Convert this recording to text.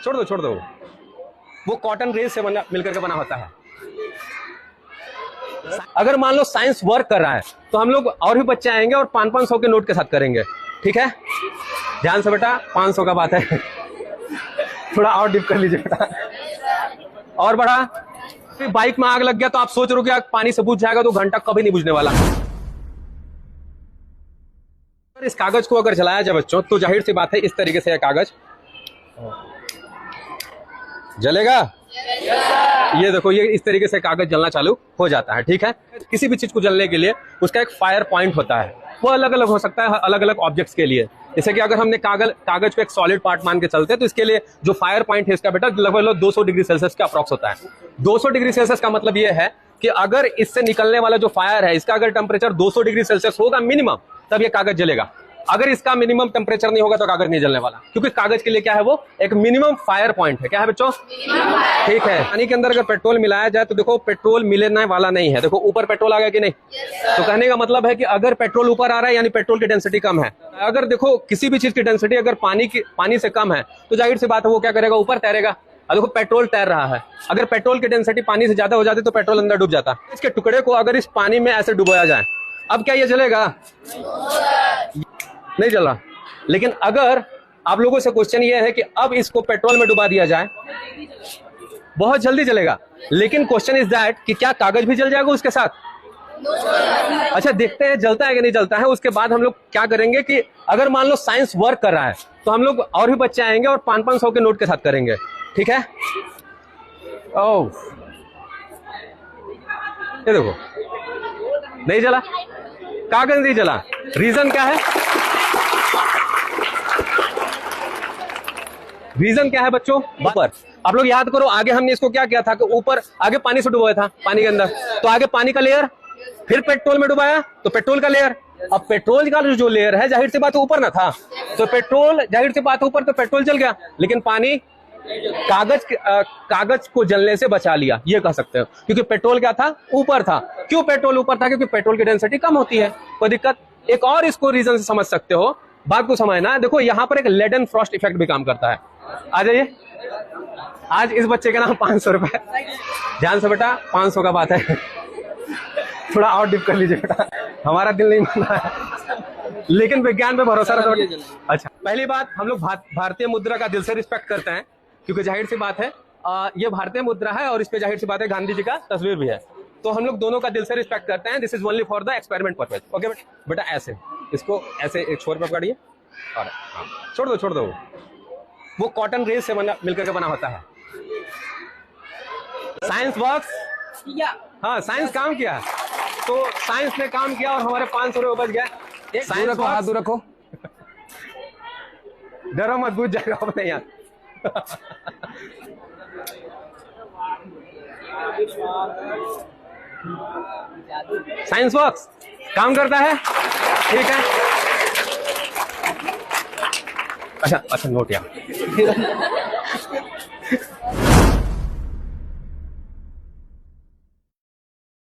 छोड़ दो। वो कॉटन रेज से मिलकर के बना होता है। अगर मान लो साइंस वर्क कर रहा है तो हम लोग और भी बच्चे आएंगे और 500 के नोट के साथ करेंगे, ठीक है? ध्यान से बेटा, 500 का बात है। थोड़ा और डिप कर लीजिए बेटा, और बढ़ा। फिर बाइक में आग लग गया तो आप सोच रहे हो कि आग पानी से बुझ जाएगा, तो घंटा कभी नहीं बुझने वाला। इस कागज को अगर जलाया जाए बच्चों, तो जाहिर सी बात है इस तरीके से कागज जलेगा। ये देखो, ये इस तरीके से कागज जलना चालू हो जाता है, ठीक है? किसी भी चीज को जलने के लिए उसका एक फायर पॉइंट होता है, वो अलग अलग हो सकता है अलग अलग ऑब्जेक्ट्स के लिए। जैसे कि अगर हमने कागज को एक सॉलिड पार्ट मान के चलते हैं, तो इसके लिए जो फायर पॉइंट है इसका बेटा लगभग 200 डिग्री सेल्सियस का अप्रॉक्स होता है। 200 डिग्री सेल्सियस का मतलब ये है कि अगर इससे निकलने वाला जो फायर है, इसका अगर टेम्परेचर 200 डिग्री सेल्सियस होगा मिनिमम, तब ये कागज जलेगा। अगर इसका मिनिमम टेम्परेचर नहीं होगा तो कागज नहीं जलने वाला, क्योंकि कागज के लिए क्या है, वो एक मिनिमम फायर पॉइंट है। क्या है बच्चों? ठीक है। पानी के अंदर अगर पेट्रोल मिलाया जाए तो देखो पेट्रोल मिलने वाला नहीं है। देखो ऊपर पेट्रोल आ गया कि नहीं? तो कहने का मतलब है कि अगर पेट्रोल ऊपर आ रहा है यानी पेट्रोल की डेंसिटी कम है। अगर देखो किसी भी चीज की डेंसिटी अगर पानी से कम है तो जाहिर सी बात है वो क्या करेगा, ऊपर तैरेगा। देखो पेट्रोल तैर रहा है, अगर पेट्रोल की डेंसिटी पानी से ज्यादा हो जाती तो पेट्रोल अंदर डूब जाता। इसके टुकड़े को अगर इस पानी में ऐसे डुबोया जाए, अब क्या ये जलेगा? नहीं जला। लेकिन अगर आप लोगों से क्वेश्चन ये है कि अब इसको पेट्रोल में डुबा दिया जाए, बहुत जल्दी जलेगा। लेकिन क्वेश्चन इज दैट कि क्या कागज भी जल जाएगा उसके साथ? अच्छा, देखते हैं जलता है कि नहीं जलता है। उसके बाद हम लोग क्या करेंगे कि अगर मान लो साइंस वर्क कर रहा है तो हम लोग और भी बच्चे आएंगे और 500 के नोट के साथ करेंगे, ठीक है? ओह, ये देखो नहीं जला, कागज नहीं जला। रीजन क्या है? रीजन क्या है बच्चों? ऊपर। आप लोग याद करो, आगे हमने इसको क्या किया था कि ऊपर आगे पानी से डुबाया था, पानी के अंदर, तो आगे पानी का लेयर, फिर पेट्रोल में डुबाया तो पेट्रोल का लेयर। अब पेट्रोल का जो लेयर है जाहिर सी बात ऊपर ना था, तो पेट्रोल जाहिर सी बात ऊपर, तो पेट्रोल जल गया। लेकिन पानी कागज को जलने से बचा लिया, ये कह सकते हो, क्योंकि पेट्रोल क्या था? ऊपर था। क्यों पेट्रोल ऊपर था? क्योंकि पेट्रोल की डेंसिटी कम होती है। कोई दिक्कत? एक और इसको रीजन से समझ सकते हो, बात को समझना। देखो यहाँ पर एक लेड एंड फ्रॉस्ट इफेक्ट भी काम करता है। आ जाइए, आज इस बच्चे का नाम 500 रुपए। ध्यान से बेटा, 500 का बात है। थोड़ा और डिप कर लीजिए बेटा, हमारा दिल नहीं मान रहा है, लेकिन विज्ञान पे भरोसा रखो। अच्छा, पहली बात, हम लोग भारतीय मुद्रा का दिल से रिस्पेक्ट करते हैं, क्योंकि जाहिर सी बात है ये भारतीय मुद्रा है और इस पे जाहिर सी बात है गांधी जी का तस्वीर भी है, तो हम लोग दोनों का दिल से रिस्पेक्ट करते हैं। This is only for the experiment purpose. Okay बेटा, ऐसे इसको ऐसे एक छोर पर पकड़िए और छोड़ दो। वो कॉटन रेज से मिलकर के बना होता है। Science works. हाँ, साइंस काम किया, तो साइंस ने काम किया और हमारे 500 रुपए बच गए। साइंस को हाथ दूर रखो, डरो मत, बुझ जाएगा अपने यहाँ। साइंस वर्क्स काम करता है, ठीक है? अच्छा नोट यार।